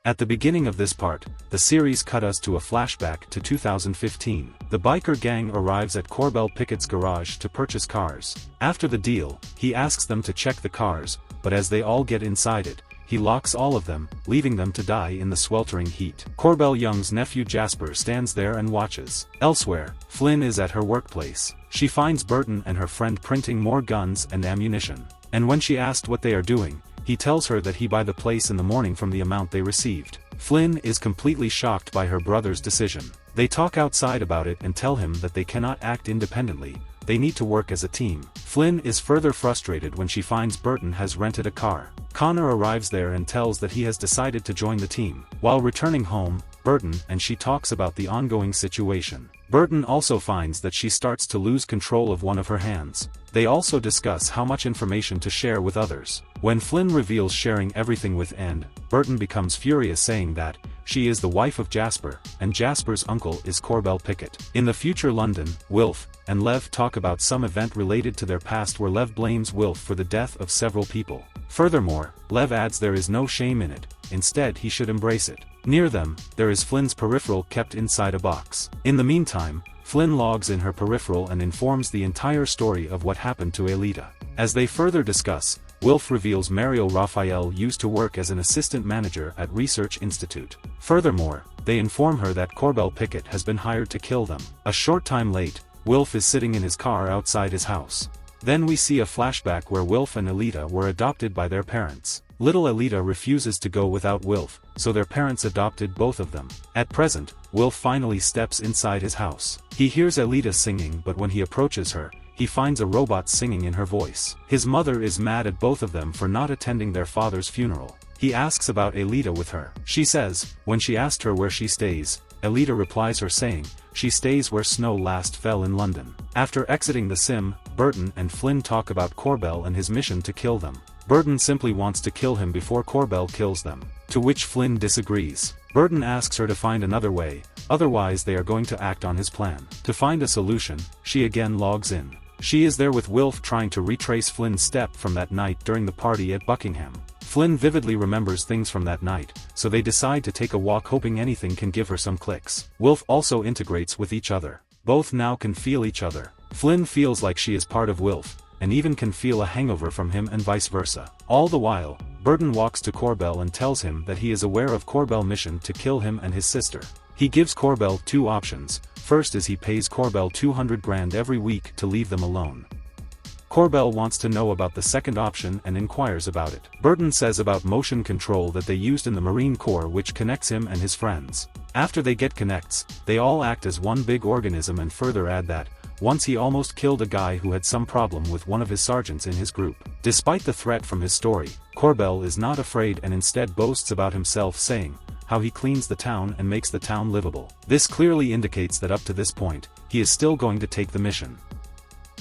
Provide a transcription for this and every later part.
At the beginning of this part, the series cut us to a flashback to 2015. The biker gang arrives at Corbell Pickett's garage to purchase cars. After the deal, he asks them to check the cars, but as they all get inside it, he locks all of them, leaving them to die in the sweltering heat. Corbell Young's nephew Jasper stands there and watches. Elsewhere, Flynne is at her workplace. She finds Burton and her friend printing more guns and ammunition. And when she asked what they are doing, he tells her that he buy the place in the morning from the amount they received. Flynne is completely shocked by her brother's decision. They talk outside about it and tell him that they cannot act independently, they need to work as a team. Flynne is further frustrated when she finds Burton has rented a car. Connor arrives there and tells that he has decided to join the team. While returning home, Burton and she talks about the ongoing situation. Burton also finds that she starts to lose control of one of her hands. They also discuss how much information to share with others. When Flynne reveals sharing everything with End, Burton becomes furious, saying that she is the wife of Jasper, and Jasper's uncle is Corbell Pickett. In the future London, Wilf and Lev talk about some event related to their past where Lev blames Wilf for the death of several people. Furthermore, Lev adds there is no shame in it, instead he should embrace it. Near them, there is Flynne's peripheral kept inside a box. In the meantime, Flynne logs in her peripheral and informs the entire story of what happened to Aelita. As they further discuss, Wilf reveals Mario Raphael used to work as an assistant manager at Research Institute. Furthermore, they inform her that Corbell Pickett has been hired to kill them. A short time late, Wilf is sitting in his car outside his house. Then we see a flashback where Wilf and Aelita were adopted by their parents. Little Aelita refuses to go without Wilf, so their parents adopted both of them. At present, Wilf finally steps inside his house. He hears Aelita singing, but when he approaches her, he finds a robot singing in her voice. His mother is mad at both of them for not attending their father's funeral. He asks about Aelita with her. She says, when she asked her where she stays, Aelita replies her saying, she stays where snow last fell in London. After exiting the sim, Burton and Flynne talk about Corbell and his mission to kill them. Burton simply wants to kill him before Corbell kills them, to which Flynne disagrees. Burton asks her to find another way, otherwise they are going to act on his plan. To find a solution, she again logs in. She is there with Wilf trying to retrace Flynne's step from that night during the party at Buckingham. Flynne vividly remembers things from that night, so they decide to take a walk hoping anything can give her some clicks. Wilf also integrates with each other. Both now can feel each other. Flynne feels like she is part of Wilf, and even can feel a hangover from him and vice versa. All the while, Burton walks to Corbell and tells him that he is aware of Corbell's mission to kill him and his sister. He gives Corbell two options. First is he pays Corbell 200 grand every week to leave them alone. Corbell wants to know about the second option and inquires about it. Burton says about motion control that they used in the Marine Corps, which connects him and his friends. After they get connects, they all act as one big organism, and further add that once he almost killed a guy who had some problem with one of his sergeants in his group. Despite the threat from his story, Corbell is not afraid and instead boasts about himself, saying how he cleans the town and makes the town livable. This clearly indicates that up to this point, he is still going to take the mission.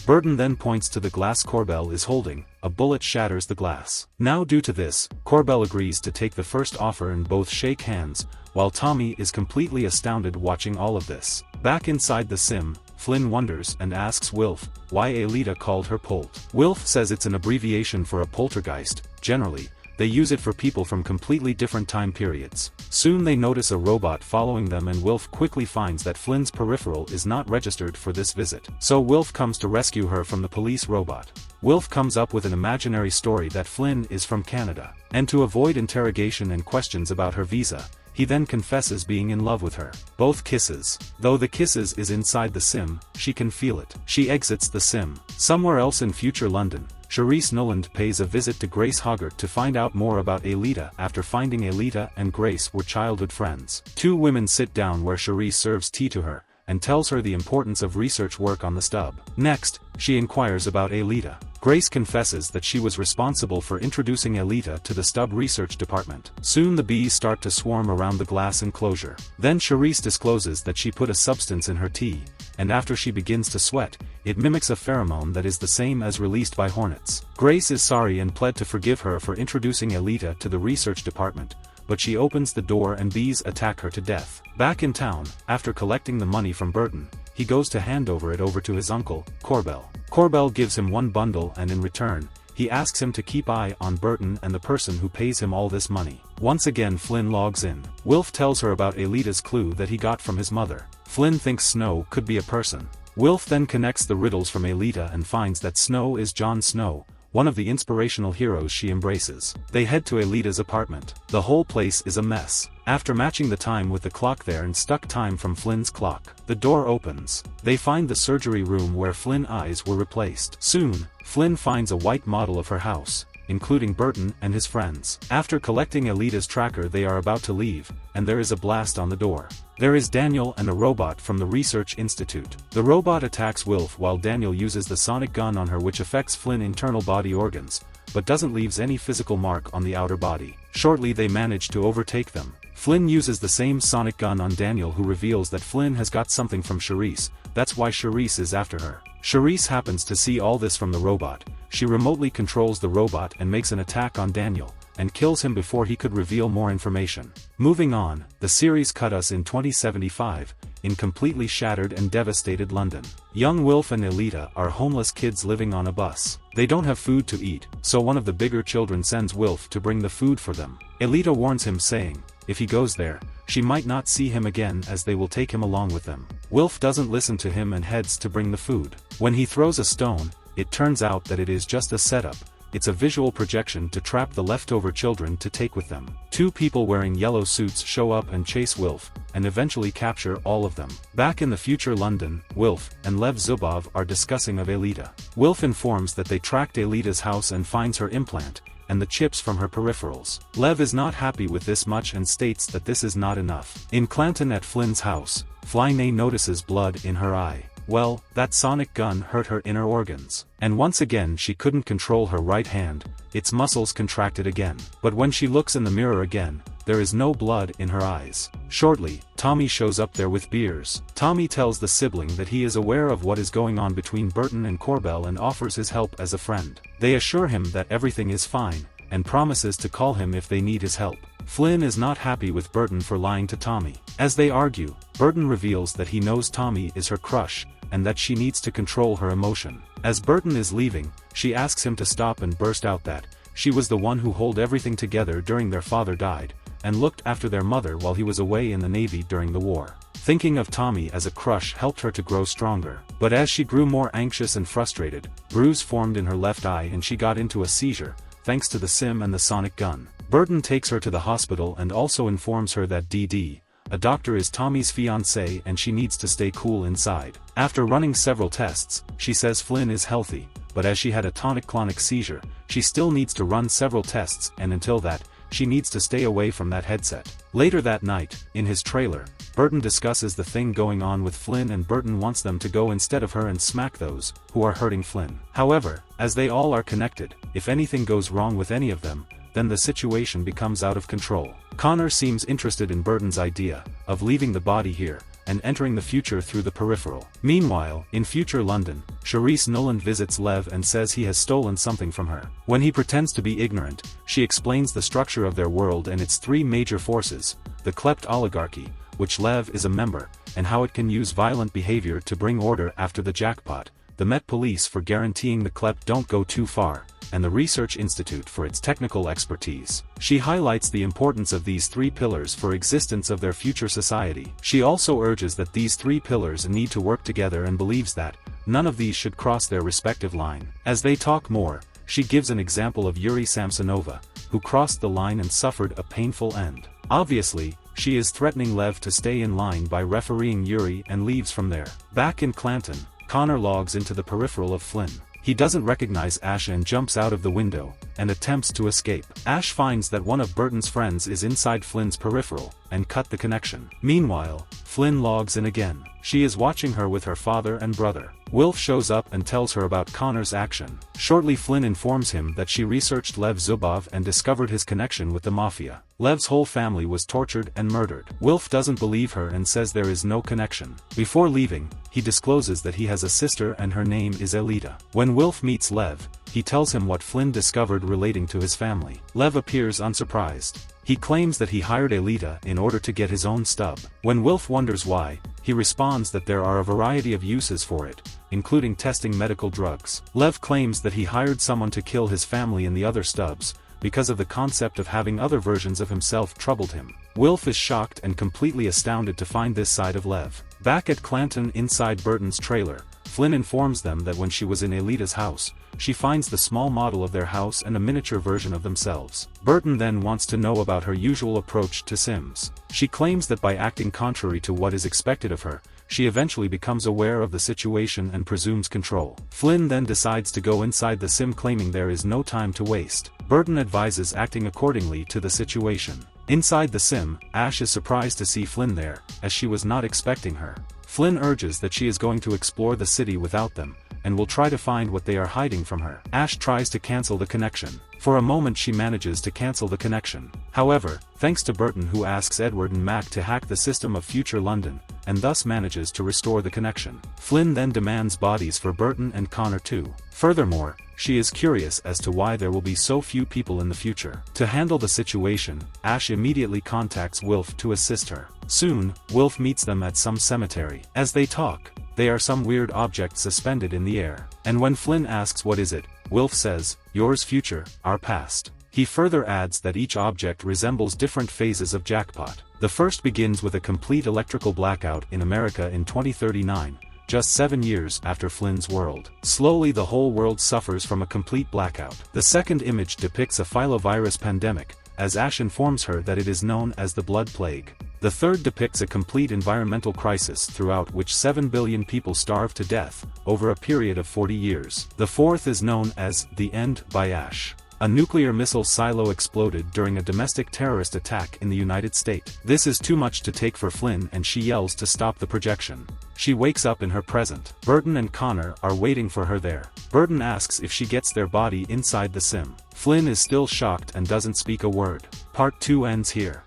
Burton then points to the glass Corbell is holding. A bullet shatters the glass. Now due to this, Corbell agrees to take the first offer and both shake hands, while Tommy is completely astounded watching all of this. Back inside the sim, Flynne wonders and asks Wilf why Aelita called her Polt. Wilf says it's an abbreviation for a poltergeist. Generally, they use it for people from completely different time periods. Soon they notice a robot following them, and Wilf quickly finds that Flynne's peripheral is not registered for this visit. So Wilf comes to rescue her from the police robot. Wilf comes up with an imaginary story that Flynne is from Canada. And to avoid interrogation and questions about her visa, he then confesses being in love with her. Both kisses. Though the kisses is inside the sim, she can feel it. She exits the sim. Somewhere else in future London, Charisse Noland pays a visit to Grace Hoggart to find out more about Aelita. After finding Aelita and Grace were childhood friends. Two women sit down where Charisse serves tea to her, and tells her the importance of research work on the stub. Next, she inquires about Aelita. Grace confesses that she was responsible for introducing Aelita to the stub research department. Soon the bees start to swarm around the glass enclosure. Then Charisse discloses that she put a substance in her tea, and after she begins to sweat, it mimics a pheromone that is the same as released by hornets. Grace is sorry and pled to forgive her for introducing Aelita to the research department, but she opens the door and bees attack her to death. Back in town, after collecting the money from Burton, he goes to hand it over to his uncle, Corbell. Corbell gives him one bundle, and in return, he he asks him to keep eye on Burton and the person who pays him all this money. Once again Flynne logs in. Wilf tells her about Alita's clue that he got from his mother. Flynne thinks Snow could be a person. Wilf then connects the riddles from Alita and finds that Snow is Jon Snow, one of the inspirational heroes she embraces. They head to Alita's apartment. The whole place is a mess. After matching the time with the clock there and stuck time from Flynne's clock, the door opens. They find the surgery room where Flynne's eyes were replaced. Soon, Flynne finds a white model of her house, including Burton and his friends. After collecting Alita's tracker they are about to leave, and there is a blast on the door. There is Daniel and a robot from the Research Institute. The robot attacks Wilf while Daniel uses the sonic gun on her which affects Flynn's internal body organs, but doesn't leave any physical mark on the outer body. Shortly they manage to overtake them. Flynne uses the same sonic gun on Daniel who reveals that Flynne has got something from Charisse, that's why Charisse is after her. Charisse happens to see all this from the robot. She remotely controls the robot and makes an attack on Daniel, and kills him before he could reveal more information. Moving on, the series cut us in 2075, in completely shattered and devastated London. Young Wilf and Alita are homeless kids living on a bus. They don't have food to eat, so one of the bigger children sends Wilf to bring the food for them. Alita warns him saying, if he goes there, she might not see him again as they will take him along with them. Wilf doesn't listen to him and heads to bring the food. When he throws a stone, it turns out that it is just a setup. It's a visual projection to trap the leftover children to take with them. Two people wearing yellow suits show up and chase Wilf, and eventually capture all of them. Back in the future London, Wilf and Lev Zubov are discussing of Alita. Wilf informs that they tracked Alita's house and finds her implant, and the chips from her peripherals. Lev is not happy with this much and states that this is not enough. In Clanton at Flynne's house, Flynne notices blood in her eye. Well, that sonic gun hurt her inner organs. And once again she couldn't control her right hand, its muscles contracted again. But when she looks in the mirror again, there is no blood in her eyes. Shortly, Tommy shows up there with beers. Tommy tells the sibling that he is aware of what is going on between Burton and Corbell and offers his help as a friend. They assure him that everything is fine, and promises to call him if they need his help. Flynne is not happy with Burton for lying to Tommy. As they argue, Burton reveals that he knows Tommy is her crush, and that she needs to control her emotion. As Burton is leaving, she asks him to stop and burst out that she was the one who held everything together during their father died, and looked after their mother while he was away in the Navy during the war. Thinking of Tommy as a crush helped her to grow stronger. But as she grew more anxious and frustrated, bruise formed in her left eye and she got into a seizure, thanks to the sim and the sonic gun. Burton takes her to the hospital and also informs her that DD, a doctor, is Tommy's fiancée and she needs to stay cool inside. After running several tests, she says Flynne is healthy, but as she had a tonic-clonic seizure, she still needs to run several tests, and until that, she needs to stay away from that headset. Later that night, in his trailer, Burton discusses the thing going on with Flynne and Burton wants them to go instead of her and smack those who are hurting Flynne. However, as they all are connected, if anything goes wrong with any of them, then the situation becomes out of control. Connor seems interested in Burton's idea of leaving the body here and entering the future through the peripheral. Meanwhile, in future London, Charisse Nolan visits Lev and says he has stolen something from her. When he pretends to be ignorant, she explains the structure of their world and its three major forces, the Klept oligarchy, which Lev is a member, and how it can use violent behavior to bring order after the jackpot, the Met Police for guaranteeing the Klept don't go too far, and the Research Institute for its technical expertise. She highlights the importance of these three pillars for existence of their future society. She also urges that these three pillars need to work together and believes that none of these should cross their respective line. As they talk more, she gives an example of Yuri Samsonova, who crossed the line and suffered a painful end. Obviously, she is threatening Lev to stay in line by refereeing Yuri and leaves from there. Back in Clanton, Connor logs into the peripheral of Flynne. He doesn't recognize Ash and jumps out of the window, and attempts to escape. Ash finds that one of Burton's friends is inside Flynne's peripheral, and cut the connection. Meanwhile, Flynne logs in again. She is watching her with her father and brother. Wilf shows up and tells her about Connor's action. Shortly Flynne informs him that she researched Lev Zubov and discovered his connection with the mafia. Lev's whole family was tortured and murdered. Wilf doesn't believe her and says there is no connection. Before leaving, he discloses that he has a sister and her name is Alita. When Wilf meets Lev, he tells him what Flynne discovered relating to his family. Lev appears unsurprised. He claims that he hired Alita in order to get his own stub. When Wilf wonders why, he responds that there are a variety of uses for it, including testing medical drugs. Lev claims that he hired someone to kill his family and the other stubs, because of the concept of having other versions of himself troubled him. Wilf is shocked and completely astounded to find this side of Lev. Back at Clanton inside Burton's trailer, Flynne informs them that when she was in Elita's house, she finds the small model of their house and a miniature version of themselves. Burton then wants to know about her usual approach to Sims. She claims that by acting contrary to what is expected of her, she eventually becomes aware of the situation and presumes control. Flynne then decides to go inside the Sim, claiming there is no time to waste. Burton advises acting accordingly to the situation. Inside the Sim, Ash is surprised to see Flynne there, as she was not expecting her. Flynne urges that she is going to explore the city without them, and will try to find what they are hiding from her. Ash tries to cancel the connection. For a moment she manages to cancel the connection. However, thanks to Burton, who asks Edward and Mac to hack the system of future London, and thus manages to restore the connection. Flynne then demands bodies for Burton and Connor too. Furthermore, she is curious as to why there will be so few people in the future. To handle the situation, Ash immediately contacts Wilf to assist her. Soon, Wilf meets them at some cemetery. As they talk, there are some weird objects suspended in the air. And when Flynne asks what is it, Wilf says, "Yours future, our past." He further adds that each object resembles different phases of Jackpot. The first begins with a complete electrical blackout in America in 2039, just 7 years after Flynne's world. Slowly the whole world suffers from a complete blackout. The second image depicts a filovirus pandemic, as Ash informs her that it is known as the Blood Plague. The third depicts a complete environmental crisis throughout which 7 billion people starve to death, over a period of 40 years. The fourth is known as The End by Ash. A nuclear missile silo exploded during a domestic terrorist attack in the United States. This is too much to take for Flynne, and she yells to stop the projection. She wakes up in her present. Burton and Connor are waiting for her there. Burton asks if she gets their body inside the Sim. Flynne is still shocked and doesn't speak a word. Part 2 ends here.